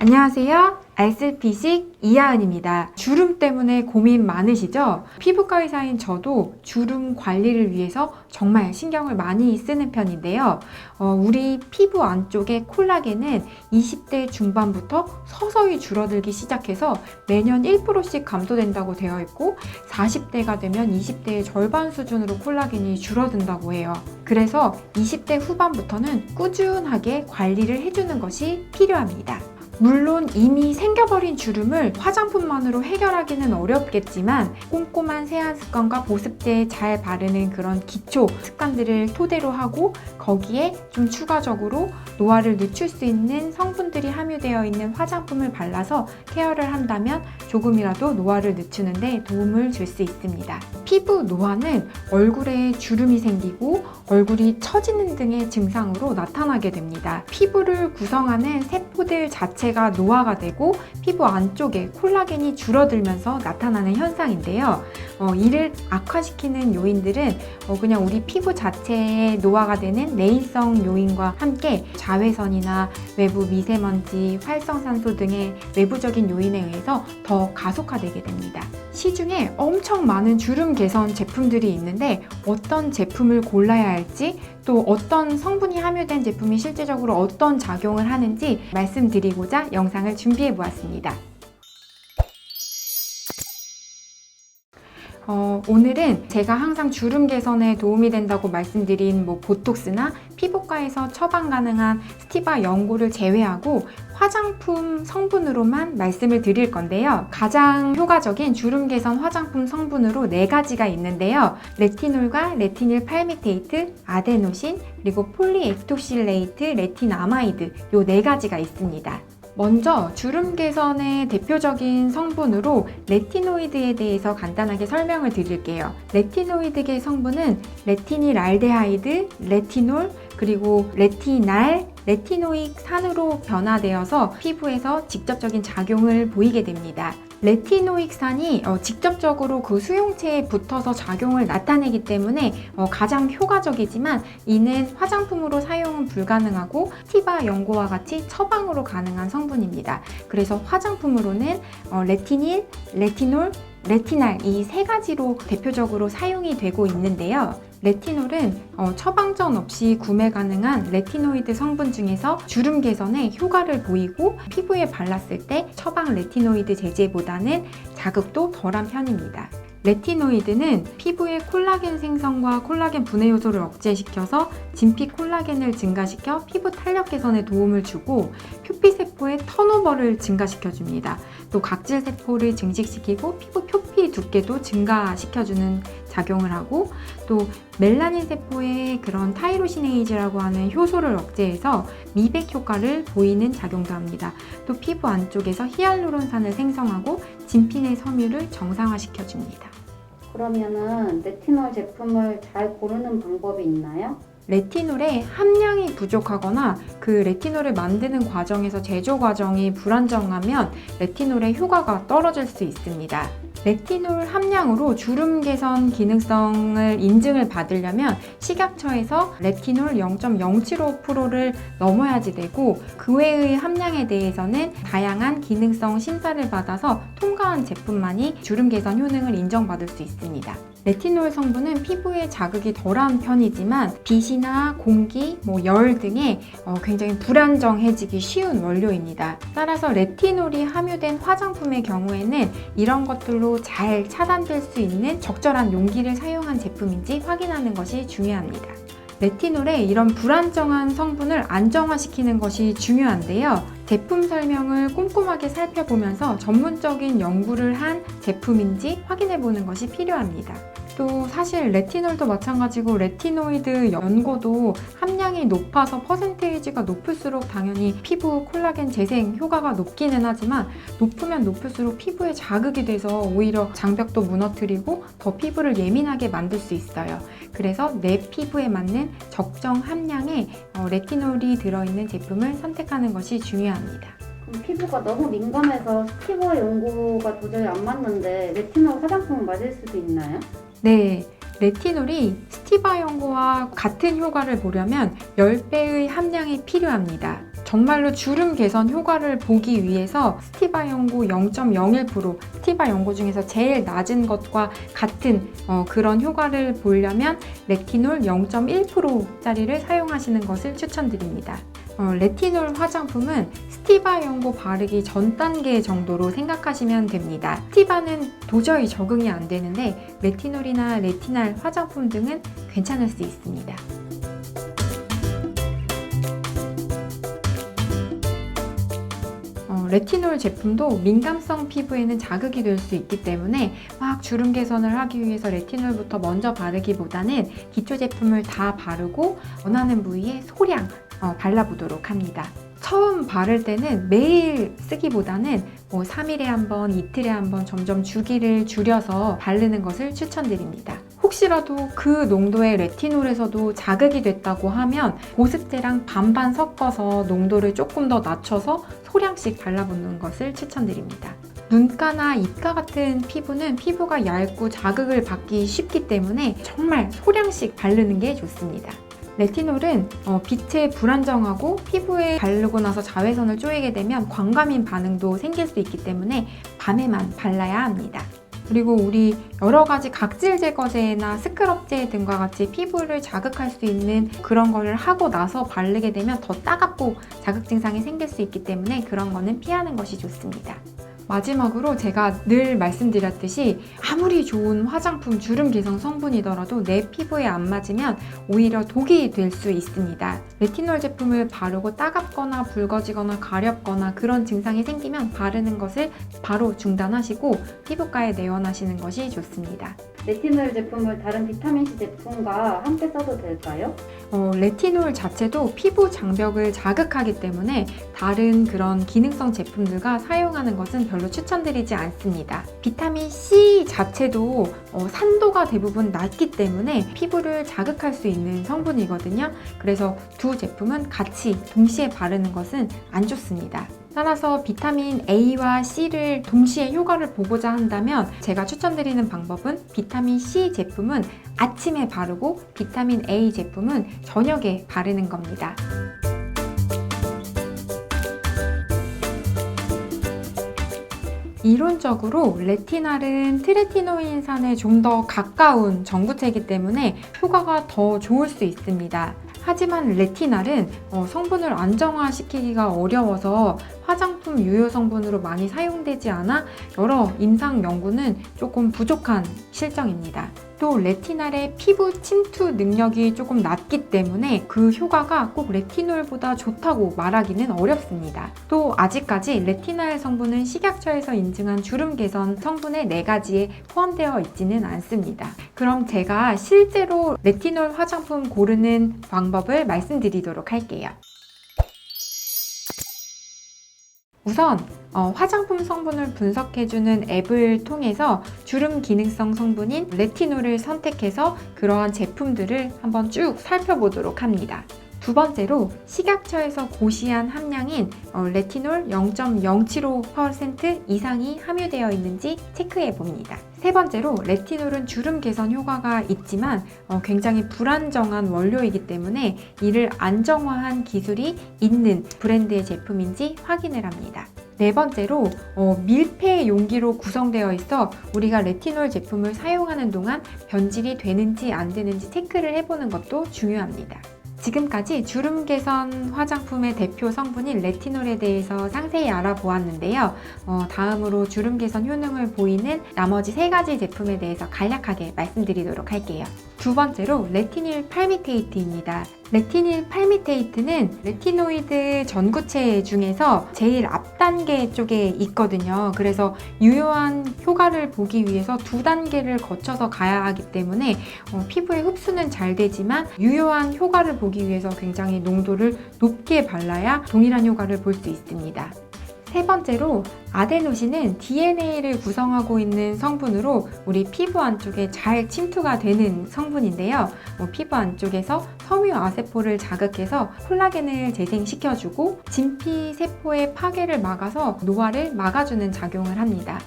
안녕하세요. 알쓸피식 이하은입니다. 주름 때문에 고민 많으시죠? 피부과 의사인 저도 주름 관리를 위해서 정말 신경을 많이 쓰는 편인데요. 우리 피부 안쪽의 콜라겐은 20대 중반부터 서서히 줄어들기 시작해서 매년 1%씩 감소된다고 되어 있고 40대가 되면 20대의 절반 수준으로 콜라겐이 줄어든다고 해요. 그래서 20대 후반부터는 꾸준하게 관리를 해주는 것이 필요합니다. 물론 이미 생겨버린 주름을 화장품만으로 해결하기는 어렵겠지만 꼼꼼한 세안 습관과 보습제 잘 바르는 그런 기초 습관들을 토대로 하고 거기에 좀 추가적으로 노화를 늦출 수 있는 성분들이 함유되어 있는 화장품을 발라서 케어를 한다면 조금이라도 노화를 늦추는 데 도움을 줄 수 있습니다. 피부 노화는 얼굴에 주름이 생기고 얼굴이 처지는 등의 증상으로 나타나게 됩니다. 피부를 구성하는 세포들 자체가 노화가 되고 피부 안쪽에 콜라겐이 줄어들면서 나타나는 현상인데요. 이를 악화시키는 요인들은 그냥 우리 피부 자체의 노화가 되는 내인성 요인과 함께 자외선이나 외부 미세먼지, 활성산소 등의 외부적인 요인에 의해서 더 가속화되게 됩니다. 시중에 엄청 많은 주름 개선 제품들이 있는데 어떤 제품을 골라야 할지 또 어떤 성분이 함유된 제품이 실제적으로 어떤 작용을 하는지 말씀드리고자 영상을 준비해 보았습니다. 오늘은 제가 항상 주름 개선에 도움이 된다고 말씀드린 보톡스나 피부과에서 처방 가능한 스티바 연고를 제외하고 화장품 성분으로만 말씀을 드릴 건데요. 가장 효과적인 주름 개선 화장품 성분으로 4가지가 있는데요. 레티놀과 레티닐 팔미테이트, 아데노신, 그리고 폴리액토실레이트, 레티나마이드 이 4가지가 있습니다. 먼저 주름 개선의 대표적인 성분으로 레티노이드에 대해서 간단하게 설명을 드릴게요. 레티노이드계 성분은 레티닐알데하이드, 레티놀, 그리고 레티날, 레티노익 산으로 변화되어서 피부에서 직접적인 작용을 보이게 됩니다. 레티노익산이 직접적으로 그 수용체에 붙어서 작용을 나타내기 때문에 가장 효과적이지만 이는 화장품으로 사용은 불가능하고 스티바 연고와 같이 처방으로 가능한 성분입니다. 그래서 화장품으로는 레티닐, 레티놀, 레티날 이 3가지로 대표적으로 사용이 되고 있는데요. 레티놀은 처방전 없이 구매 가능한 레티노이드 성분 중에서 주름 개선에 효과를 보이고 피부에 발랐을 때 처방 레티노이드 제제보다는 자극도 덜한 편입니다. 레티노이드는 피부의 콜라겐 생성과 콜라겐 분해 요소를 억제시켜서 진피 콜라겐을 증가시켜 피부 탄력 개선에 도움을 주고 표피세포의 턴오버를 증가시켜줍니다. 또 각질세포를 증식시키고 피부 표피 두께도 증가시켜주는 작용을 하고 또 멜라닌 세포의 그런 타이로시네이즈라고 하는 효소를 억제해서 미백 효과를 보이는 작용도 합니다. 또 피부 안쪽에서 히알루론산을 생성하고 진피 내 섬유를 정상화시켜줍니다. 그러면은 레티놀 제품을 잘 고르는 방법이 있나요? 레티놀의 함량이 부족하거나 그 레티놀을 만드는 과정에서 제조 과정이 불안정하면 레티놀의 효과가 떨어질 수 있습니다. 레티놀 함량으로 주름 개선 기능성을 인증을 받으려면 식약처에서 레티놀 0.075%를 넘어야지 되고 그 외의 함량에 대해서는 다양한 기능성 심사를 받아서 통과한 제품만이 주름 개선 효능을 인정받을 수 있습니다. 레티놀 성분은 피부에 자극이 덜한 편이지만 빛이나 공기, 열 등에 굉장히 불안정해지기 쉬운 원료입니다. 따라서 레티놀이 함유된 화장품의 경우에는 이런 것들로 잘 차단될 수 있는 적절한 용기를 사용한 제품인지 확인하는 것이 중요합니다. 레티놀의 이런 불안정한 성분을 안정화시키는 것이 중요한데요. 제품 설명을 꼼꼼하게 살펴보면서 전문적인 연구를 한 제품인지 확인해 보는 것이 필요합니다. 또 사실 레티놀도 마찬가지고 레티노이드 연고도 함량이 높아서 퍼센테이지가 높을수록 당연히 피부 콜라겐 재생 효과가 높기는 하지만 높으면 높을수록 피부에 자극이 돼서 오히려 장벽도 무너뜨리고 더 피부를 예민하게 만들 수 있어요. 그래서 내 피부에 맞는 적정 함량의 레티놀이 들어있는 제품을 선택하는 것이 중요합니다. 피부가 너무 민감해서 스티바 연고가 도저히 안 맞는데 레티놀 화장품 맞을 수도 있나요? 네, 레티놀이 스티바 연고와 같은 효과를 보려면 10배의 함량이 필요합니다. 정말로 주름 개선 효과를 보기 위해서 스티바 연고 0.01%, 스티바 연고 중에서 제일 낮은 것과 같은 그런 효과를 보려면 레티놀 0.1%짜리를 사용하시는 것을 추천드립니다. 레티놀 화장품은 스티바 연고 바르기 전 단계 정도로 생각하시면 됩니다. 스티바는 도저히 적응이 안 되는데 레티놀이나 레티날 화장품 등은 괜찮을 수 있습니다. 레티놀 제품도 민감성 피부에는 자극이 될 수 있기 때문에 막 주름 개선을 하기 위해서 레티놀부터 먼저 바르기보다는 기초 제품을 다 바르고 원하는 부위에 소량 발라보도록 합니다. 처음 바를 때는 매일 쓰기보다는 3일에 한 번, 이틀에 한 번 점점 주기를 줄여서 바르는 것을 추천드립니다. 혹시라도 그 농도의 레티놀에서도 자극이 됐다고 하면 보습제랑 반반 섞어서 농도를 조금 더 낮춰서 소량씩 발라보는 것을 추천드립니다. 눈가나 입가 같은 피부는 피부가 얇고 자극을 받기 쉽기 때문에 정말 소량씩 바르는 게 좋습니다. 레티놀은 빛에 불안정하고 피부에 바르고 나서 자외선을 쪼이게 되면 광감인 반응도 생길 수 있기 때문에 밤에만 발라야 합니다. 그리고 우리 여러 가지 각질 제거제나 스크럽제 등과 같이 피부를 자극할 수 있는 그런 거를 하고 나서 바르게 되면 더 따갑고 자극 증상이 생길 수 있기 때문에 그런 거는 피하는 것이 좋습니다. 마지막으로 제가 늘 말씀드렸듯이 아무리 좋은 화장품 주름 개선 성분이더라도 내 피부에 안 맞으면 오히려 독이 될 수 있습니다. 레티놀 제품을 바르고 따갑거나 붉어지거나 가렵거나 그런 증상이 생기면 바르는 것을 바로 중단하시고 피부과에 내원하시는 것이 좋습니다. 레티놀 제품을 다른 비타민C 제품과 함께 써도 될까요? 레티놀 자체도 피부 장벽을 자극하기 때문에 다른 그런 기능성 제품들과 사용하는 것은 별로 추천드리지 않습니다. 비타민 C 자체도 산도가 대부분 낮기 때문에 피부를 자극할 수 있는 성분이거든요. 그래서 두 제품은 같이 동시에 바르는 것은 안 좋습니다. 따라서 비타민 A와 C를 동시에 효과를 보고자 한다면 제가 추천드리는 방법은 비타민 C 제품은 아침에 바르고 비타민 A 제품은 저녁에 바르는 겁니다. 이론적으로 레티날은 트레티노인산에 좀 더 가까운 전구체이기 때문에 효과가 더 좋을 수 있습니다. 하지만 레티날은 성분을 안정화시키기가 어려워서 화장품 유효 성분으로 많이 사용되지 않아 여러 임상 연구는 조금 부족한 실정입니다. 또 레티날의 피부 침투 능력이 조금 낮기 때문에 그 효과가 꼭 레티놀보다 좋다고 말하기는 어렵습니다. 또 아직까지 레티날 성분은 식약처에서 인증한 주름 개선 성분의 4가지에 포함되어 있지는 않습니다. 그럼 제가 실제로 레티놀 화장품 고르는 방법을 말씀드리도록 할게요. 우선 화장품 성분을 분석해주는 앱을 통해서 주름 기능성 성분인 레티놀을 선택해서 그러한 제품들을 한번 쭉 살펴보도록 합니다. 두 번째로 식약처에서 고시한 함량인 레티놀 0.075% 이상이 함유되어 있는지 체크해 봅니다. 세 번째로 레티놀은 주름 개선 효과가 있지만 굉장히 불안정한 원료이기 때문에 이를 안정화한 기술이 있는 브랜드의 제품인지 확인을 합니다. 네 번째로 밀폐 용기로 구성되어 있어 우리가 레티놀 제품을 사용하는 동안 변질이 되는지 안 되는지 체크를 해보는 것도 중요합니다. 지금까지 주름 개선 화장품의 대표 성분인 레티놀에 대해서 상세히 알아보았는데요. 다음으로 주름 개선 효능을 보이는 나머지 3가지 제품에 대해서 간략하게 말씀드리도록 할게요. 두 번째로 레티닐 팔미테이트입니다. 레티닐 팔미테이트는 레티노이드 전구체 중에서 제일 앞단계 쪽에 있거든요. 그래서 유효한 효과를 보기 위해서 2단계를 거쳐서 가야 하기 때문에 피부에 흡수는 잘 되지만 유효한 효과를 보기 위해서 굉장히 농도를 높게 발라야 동일한 효과를 볼 수 있습니다. 세 번째로 아데노신은 DNA를 구성하고 있는 성분으로 우리 피부 안쪽에 잘 침투가 되는 성분인데요. 피부 안쪽에서 섬유아세포를 자극해서 콜라겐을 재생시켜주고 진피세포의 파괴를 막아서 노화를 막아주는 작용을 합니다.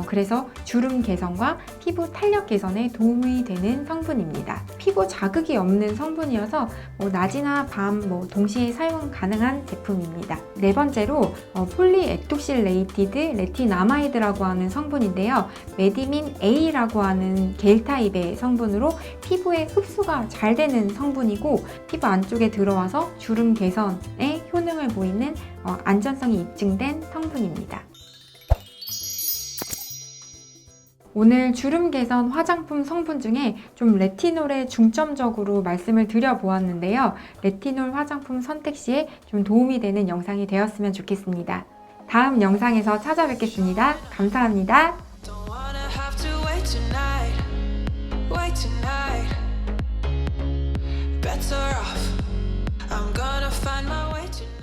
그래서 주름 개선과 피부 탄력 개선에 도움이 되는 성분입니다. 피부 자극이 없는 성분이어서 낮이나 밤 동시에 사용 가능한 제품입니다. 네 번째로 폴리액톡실레이티드 레티나마이드라고 하는 성분인데요. 메디민 A라고 하는 겔 타입의 성분으로 피부에 흡수가 잘 되는 성분이고 피부 안쪽에 들어와서 주름 개선에 효능을 보이는 안전성이 입증된 성분입니다. 오늘 주름 개선 화장품 성분 중에 좀 레티놀에 중점적으로 말씀을 드려보았는데요. 레티놀 화장품 선택 시에 좀 도움이 되는 영상이 되었으면 좋겠습니다. 다음 영상에서 찾아뵙겠습니다. 감사합니다. Don't wanna have to wait tonight. Better off. I'm gonna find my way tonight.